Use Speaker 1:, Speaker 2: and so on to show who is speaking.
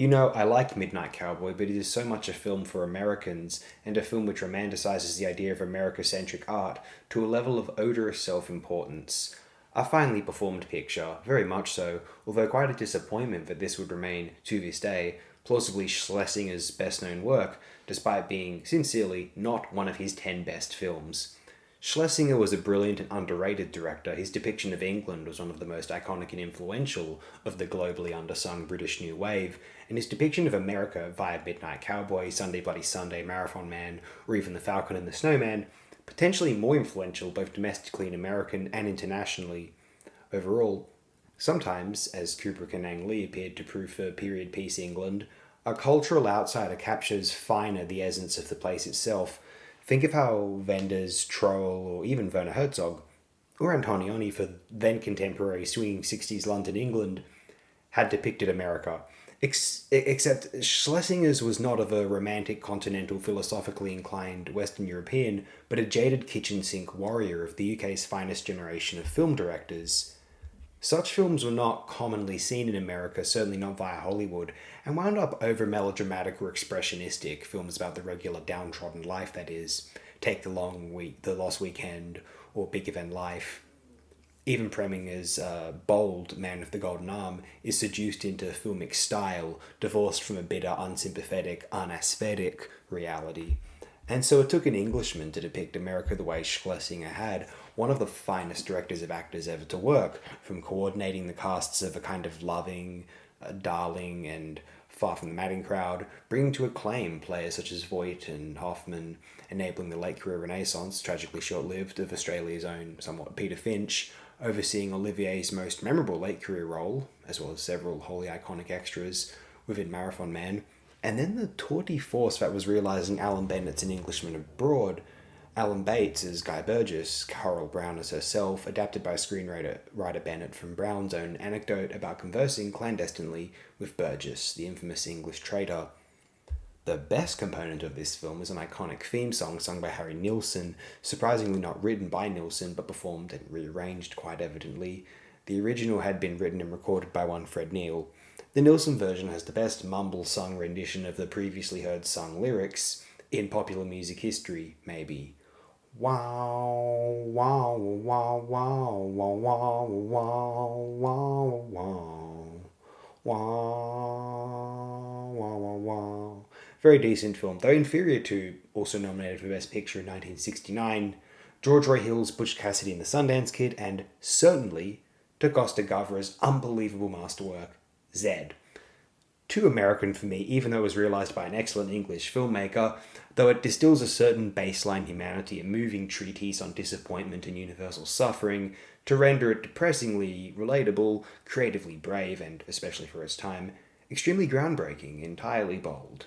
Speaker 1: I like Midnight Cowboy, but it is so much a film for Americans, and a film which romanticizes the idea of America-centric art to a level of odorous self-importance. A finely performed picture, very much so, although quite a disappointment that this would remain, to this day, plausibly Schlesinger's best-known work, despite being, sincerely, not one of his 10 best films. Schlesinger was a brilliant and underrated director. His depiction of England was one of the most iconic and influential of the globally undersung British New Wave, and his depiction of America via Midnight Cowboy, Sunday Bloody Sunday, Marathon Man, or even The Falcon and the Snowman, potentially more influential both domestically in American and internationally. Overall, sometimes, as Kubrick and Ang Lee appeared to prove for period piece England, a cultural outsider captures finer the essence of the place itself. Think of how Wenders, Troll, or even Werner Herzog, or Antonioni for then contemporary swinging 60s London, England, had depicted America. Except Schlesinger's was not of a romantic, continental, philosophically inclined Western European, but a jaded kitchen sink warrior of the UK's finest generation of film directors. Such films were not commonly seen in America, certainly not via Hollywood, and wound up over melodramatic or expressionistic, films about the regular downtrodden life, that is. Take The Lost Weekend, or Bigger Than Life. Even Preminger's bold Man of the Golden Arm is seduced into filmic style, divorced from a bitter, unsympathetic, unaesthetic reality. And so it took an Englishman to depict America the way Schlesinger had, one of the finest directors of actors ever to work, from coordinating the casts of a kind of loving, darling, and Far From the Madding crowd, bringing to acclaim players such as Voight and Hoffman, enabling the late career renaissance, tragically short-lived, of Australia's own somewhat Peter Finch, overseeing Olivier's most memorable late career role, as well as several wholly iconic extras within Marathon Man, and then the tour de force that was realising Alan Bennett's An Englishman Abroad, Alan Bates as Guy Burgess, Carol Brown as herself, adapted by screenwriter Bennett from Brown's own anecdote about conversing clandestinely with Burgess, the infamous English traitor. The best component of this film is an iconic theme song sung by Harry Nilsson, surprisingly not written by Nilsson but performed and rearranged quite evidently. The original had been written and recorded by one Fred Neil. The Nilsson version has the best mumble-sung rendition of the previously heard sung lyrics in popular music history, maybe. Wow, wow, wow, wow, wow, wow, wow, wow, wow, wow, wow, wow, wow. Very decent film, though inferior to, also nominated for Best Picture in 1969, George Roy Hill's Butch Cassidy and the Sundance Kid, and certainly to Costa Gavra's unbelievable masterwork, Zed. Too American for me, even though it was realised by an excellent English filmmaker, though it distills a certain baseline humanity, a moving treatise on disappointment and universal suffering, to render it depressingly relatable, creatively brave, and, especially for its time, extremely groundbreaking, entirely bold.